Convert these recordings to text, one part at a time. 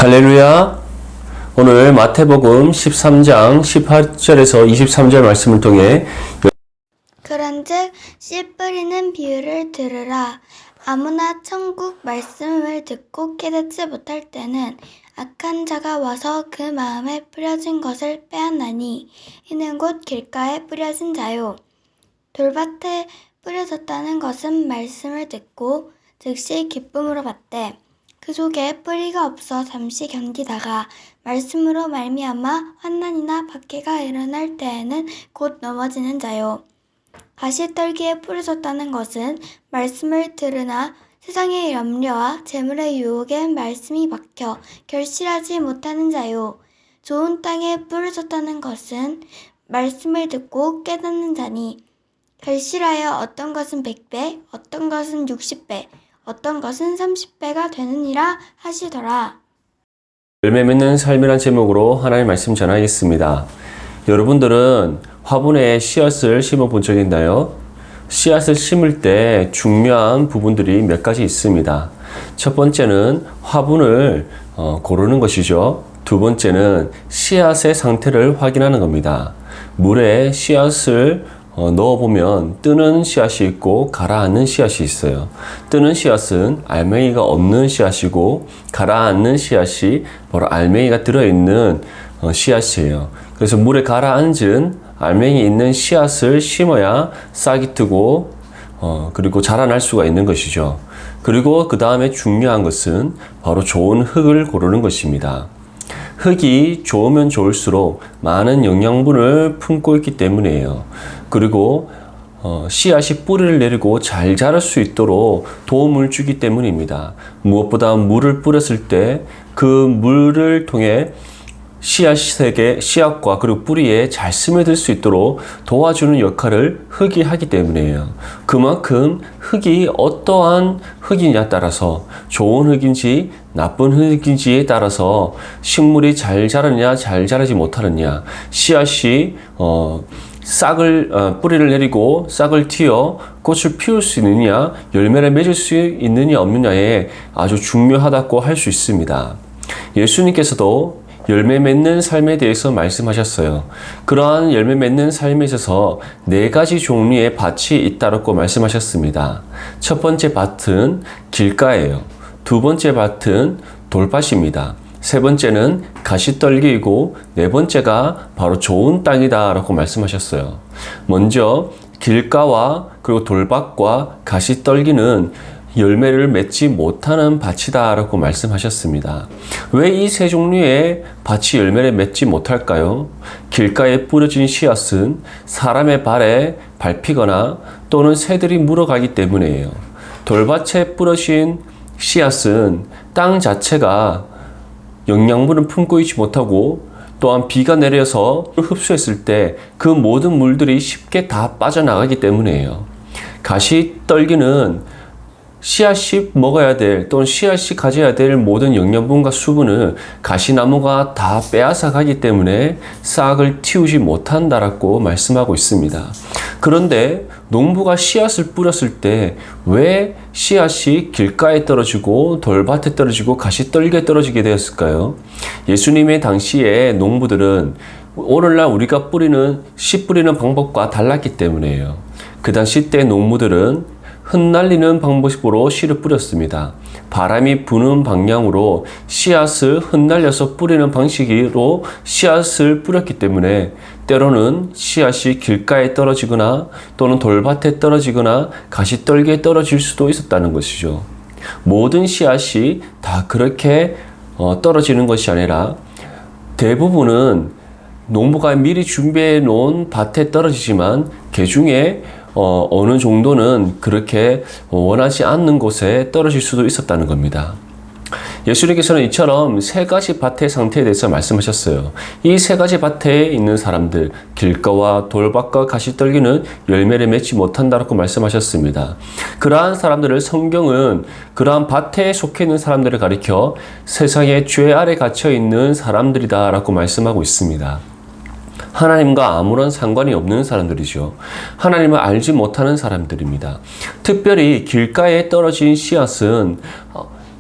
할렐루야. 오늘 마태복음 13장 18절에서 23절 말씀을 통해 그런즉 씨 뿌리는 비유를 들으라. 아무나 천국 말씀을 듣고 깨닫지 못할 때는 악한 자가 와서 그 마음에 뿌려진 것을 빼앗나니 이는 곧 길가에 뿌려진 자요. 돌밭에 뿌려졌다는 것은 말씀을 듣고 즉시 기쁨으로 받되 그 속에 뿌리가 없어 잠시 견디다가 말씀으로 말미암아 환난이나 박해가 일어날 때에는 곧 넘어지는 자요. 가시떨기에 뿌려졌다는 것은 말씀을 들으나 세상의 염려와 재물의 유혹에 말씀이 박혀 결실하지 못하는 자요. 좋은 땅에 뿌려졌다는 것은 말씀을 듣고 깨닫는 자니 결실하여 어떤 것은 100배, 어떤 것은 60배, 어떤 것은 30배가 되느니라 하시더라. 열매 맺는 삶이란 제목으로 하나님의 말씀 전하겠습니다. 여러분들은 화분에 씨앗을 심어 본 적이 있나요? 씨앗을 심을 때 중요한 부분들이 몇 가지 있습니다. 첫 번째는 화분을 고르는 것이죠. 두 번째는 씨앗의 상태를 확인하는 겁니다. 물에 씨앗을 넣어보면 뜨는 씨앗이 있고 가라앉는 씨앗이 있어요. 뜨는 씨앗은 알맹이가 없는 씨앗이고 가라앉는 씨앗이 바로 알맹이가 들어있는 씨앗이에요. 그래서 물에 가라앉은 알맹이 있는 씨앗을 심어야 싹이 트고 그리고 자라날 수가 있는 것이죠. 그리고 그 다음에 중요한 것은 바로 좋은 흙을 고르는 것입니다. 흙이 좋으면 좋을수록 많은 영양분을 품고 있기 때문이에요. 그리고 씨앗이 뿌리를 내리고 잘 자랄 수 있도록 도움을 주기 때문입니다. 무엇보다 물을 뿌렸을 때 그 물을 통해 씨앗과 그리고 뿌리에 잘 스며들 수 있도록 도와주는 역할을 흙이 하기 때문이에요. 그만큼 흙이 어떠한 흙이냐에 따라서 좋은 흙인지 나쁜 흙인지에 따라서 식물이 잘 자라느냐 잘 자라지 못하느냐, 씨앗이 뿌리를 내리고 싹을 틔어 꽃을 피울 수 있느냐, 열매를 맺을 수 있느냐 없느냐에 아주 중요하다고 할 수 있습니다. 예수님께서도 열매 맺는 삶에 대해서 말씀하셨어요. 그러한 열매 맺는 삶에 있어서 4가지 종류의 밭이 있다고 말씀하셨습니다. 첫 번째 밭은 길가예요. 두 번째 밭은 돌밭입니다. 세 번째는 가시떨기이고 네 번째가 바로 좋은 땅이다 라고 말씀하셨어요. 먼저 길가와 그리고 돌밭과 가시떨기는 열매를 맺지 못하는 밭이다 라고 말씀하셨습니다. 왜 이 세 종류의 밭이 열매를 맺지 못할까요? 길가에 뿌려진 씨앗은 사람의 발에 밟히거나 또는 새들이 물어가기 때문이에요. 돌밭에 뿌려진 씨앗은 땅 자체가 영양분을 품고 있지 못하고 또한 비가 내려서 흡수했을 때 그 모든 물들이 쉽게 다 빠져나가기 때문이에요. 가시떨기는 씨앗이 먹어야 될 또는 씨앗이 가져야 될 모든 영양분과 수분을 가시나무가 다 빼앗아 가기 때문에 싹을 틔우지 못한다라고 말씀하고 있습니다. 그런데 농부가 씨앗을 뿌렸을 때 왜 씨앗이 길가에 떨어지고 돌밭에 떨어지고 가시떨기에 떨어지게 되었을까요? 예수님의 당시에 농부들은 오늘날 우리가 씨 뿌리는 방법과 달랐기 때문이에요. 그 당시 때 농부들은 흩날리는 방법으로 씨를 뿌렸습니다. 바람이 부는 방향으로 씨앗을 흩날려서 뿌리는 방식으로 씨앗을 뿌렸기 때문에 때로는 씨앗이 길가에 떨어지거나 또는 돌밭에 떨어지거나 가시떨기에 떨어질 수도 있었다는 것이죠. 모든 씨앗이 다 그렇게 떨어지는 것이 아니라 대부분은 농부가 미리 준비해 놓은 밭에 떨어지지만 그 중에 어느 정도는 그렇게 원하지 않는 곳에 떨어질 수도 있었다는 겁니다. 예수님께서는 이처럼 3가지 밭의 상태에 대해서 말씀하셨어요. 이 3가지 밭에 있는 사람들, 길가와 돌밭과 가시떨기는 열매를 맺지 못한다고 말씀하셨습니다. 그러한 사람들을 성경은 그러한 밭에 속해 있는 사람들을 가리켜 세상의 죄 아래 갇혀 있는 사람들이다 라고 말씀하고 있습니다. 하나님과 아무런 상관이 없는 사람들이죠. 하나님을 알지 못하는 사람들입니다. 특별히 길가에 떨어진 씨앗은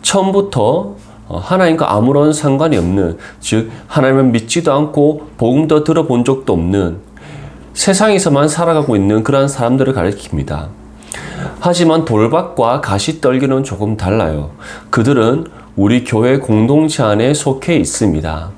처음부터 하나님과 아무런 상관이 없는, 즉 하나님을 믿지도 않고 복음도 들어본 적도 없는 세상에서만 살아가고 있는 그러한 사람들을 가리킵니다. 하지만 돌밭과 가시떨기는 조금 달라요. 그들은 우리 교회 공동체 안에 속해 있습니다.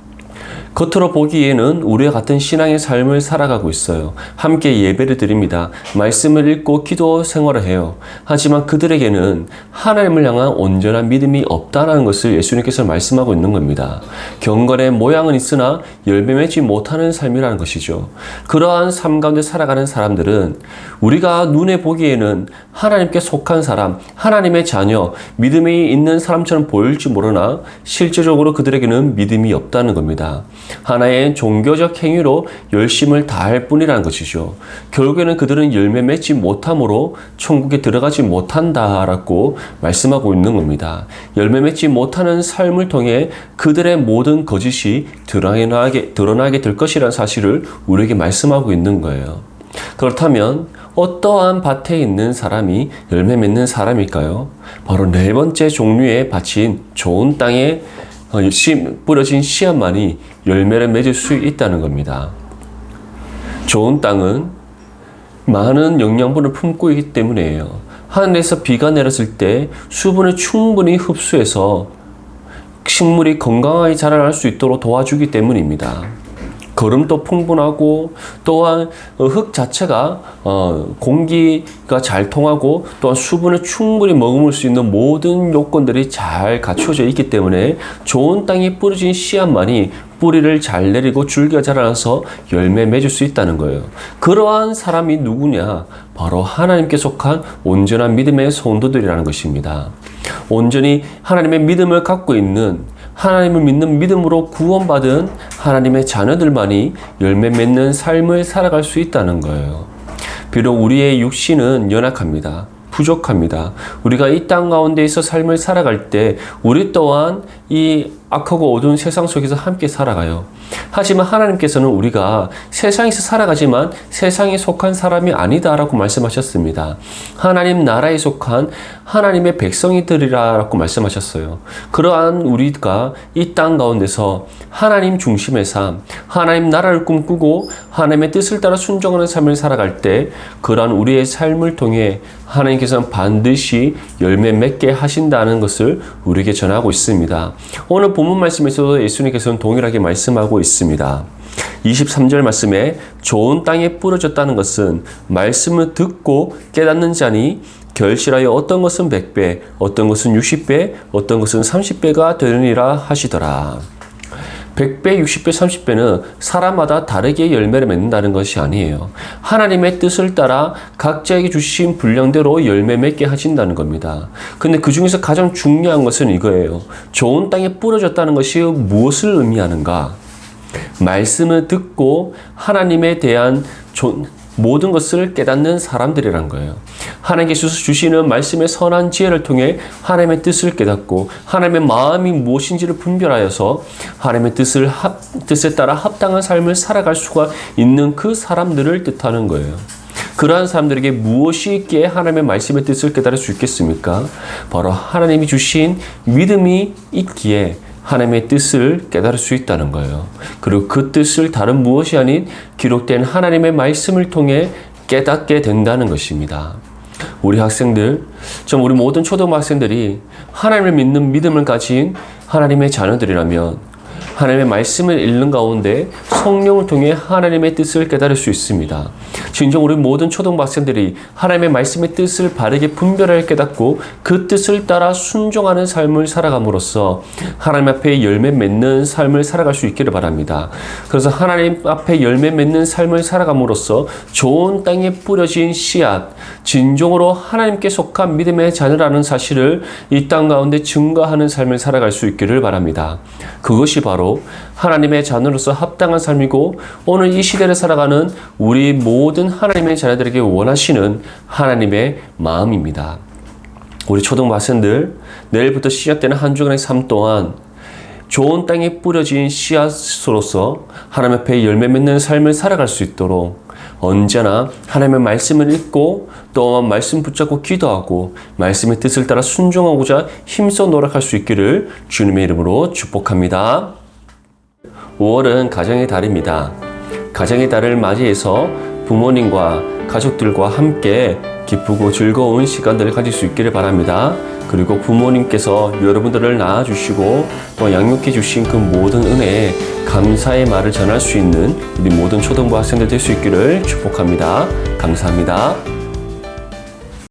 겉으로 보기에는 우리와 같은 신앙의 삶을 살아가고 있어요. 함께 예배를 드립니다. 말씀을 읽고 기도 생활을 해요. 하지만 그들에게는 하나님을 향한 온전한 믿음이 없다는 것을 예수님께서 말씀하고 있는 겁니다. 경건의 모양은 있으나 열매 맺지 못하는 삶이라는 것이죠. 그러한 삶 가운데 살아가는 사람들은 우리가 눈에 보기에는 하나님께 속한 사람, 하나님의 자녀, 믿음이 있는 사람처럼 보일지 모르나 실제적으로 그들에게는 믿음이 없다는 겁니다. 하나의 종교적 행위로 열심을 다할 뿐이라는 것이죠. 결국에는 그들은 열매 맺지 못함으로 천국에 들어가지 못한다라고 말씀하고 있는 겁니다. 열매 맺지 못하는 삶을 통해 그들의 모든 거짓이 드러나게 될 것이라는 사실을 우리에게 말씀하고 있는 거예요. 그렇다면 어떠한 밭에 있는 사람이 열매 맺는 사람일까요? 바로 네 번째 종류의 밭인 좋은 땅에 뿌려진 씨앗만이 열매를 맺을 수 있다는 겁니다. 좋은 땅은 많은 영양분을 품고 있기 때문이에요. 하늘에서 비가 내렸을 때 수분을 충분히 흡수해서 식물이 건강하게 자라날 수 있도록 도와주기 때문입니다. 거름도 풍부하고 또한 흙 자체가 공기가 잘 통하고 또한 수분을 충분히 머금을 수 있는 모든 요건들이 잘 갖춰져 있기 때문에 좋은 땅에 뿌려진 씨앗만이 뿌리를 잘 내리고 줄기가 자라나서 열매 맺을 수 있다는 거예요. 그러한 사람이 누구냐? 바로 하나님께 속한 온전한 믿음의 성도들이라는 것입니다. 온전히 하나님의 믿음을 갖고 있는, 하나님을 믿는 믿음으로 구원받은 하나님의 자녀들만이 열매 맺는 삶을 살아갈 수 있다는 거예요. 비록 우리의 육신은 연약합니다. 부족합니다. 우리가 이 땅 가운데에서 삶을 살아갈 때 우리 또한 이 악하고 어두운 세상 속에서 함께 살아가요. 하지만 하나님께서는 우리가 세상에서 살아가지만 세상에 속한 사람이 아니다라고 말씀하셨습니다. 하나님 나라에 속한 하나님의 백성이들이라고 말씀하셨어요. 그러한 우리가 이 땅 가운데서 하나님 중심의 삶, 하나님 나라를 꿈꾸고 하나님의 뜻을 따라 순종하는 삶을 살아갈 때 그러한 우리의 삶을 통해 하나님께서는 반드시 열매 맺게 하신다는 것을 우리에게 전하고 있습니다. 오늘 본문 말씀에서도 예수님께서는 동일하게 말씀하고 있습니다. 23절 말씀에 좋은 땅에 뿌려졌다는 것은 말씀을 듣고 깨닫는 자니 결실하여 어떤 것은 100배, 어떤 것은 60배, 어떤 것은 30배가 되느니라 하시더라. 100배, 60배, 30배는 사람마다 다르게 열매를 맺는다는 것이 아니에요. 하나님의 뜻을 따라 각자에게 주신 분량대로 열매 맺게 하신다는 겁니다. 근데 그 중에서 가장 중요한 것은 이거예요. 좋은 땅에 뿌려졌다는 것이 무엇을 의미하는가? 말씀을 듣고 하나님에 대한 모든 것을 깨닫는 사람들이란 거예요. 하나님께서 주시는 말씀의 선한 지혜를 통해 하나님의 뜻을 깨닫고 하나님의 마음이 무엇인지를 분별하여서 하나님의 뜻에 따라 합당한 삶을 살아갈 수가 있는 그 사람들을 뜻하는 거예요. 그러한 사람들에게 무엇이 있기에 하나님의 말씀의 뜻을 깨달을 수 있겠습니까? 바로 하나님이 주신 믿음이 있기에 하나님의 뜻을 깨달을 수 있다는 거예요. 그리고 그 뜻을 다른 무엇이 아닌 기록된 하나님의 말씀을 통해 깨닫게 된다는 것입니다. 우리 학생들, 우리 모든 초등학생들이 하나님을 믿는 믿음을 가진 하나님의 자녀들이라면 하나님의 말씀을 읽는 가운데 성령을 통해 하나님의 뜻을 깨달을 수 있습니다. 진정 우리 모든 초등학생들이 하나님의 말씀의 뜻을 바르게 분별하여 깨닫고 그 뜻을 따라 순종하는 삶을 살아감으로써 하나님 앞에 열매 맺는 삶을 살아갈 수 있기를 바랍니다. 그래서 하나님 앞에 열매 맺는 삶을 살아감으로써 좋은 땅에 뿌려진 씨앗, 진정으로 하나님께 속한 믿음의 자녀라는 사실을 이 땅 가운데 증거하는 삶을 살아갈 수 있기를 바랍니다. 그것이 바로 하나님의 자녀로서 합당한 삶이고 오늘 이 시대를 살아가는 우리 모든 하나님의 자녀들에게 원하시는 하나님의 마음입니다. 우리 초등학생들, 내일부터 시작되는 한 주간의 삶 동안 좋은 땅에 뿌려진 씨앗으로서 하나님 앞에 열매 맺는 삶을 살아갈 수 있도록 언제나 하나님의 말씀을 읽고 또 말씀 붙잡고 기도하고 말씀의 뜻을 따라 순종하고자 힘써 노력할 수 있기를 주님의 이름으로 축복합니다. 5월은 가정의 달입니다. 가정의 달을 맞이해서 부모님과 가족들과 함께 기쁘고 즐거운 시간들을 가질 수 있기를 바랍니다. 그리고 부모님께서 여러분들을 낳아주시고 또 양육해 주신 그 모든 은혜에 감사의 말을 전할 수 있는 우리 모든 초등부 학생들 될 수 있기를 축복합니다. 감사합니다.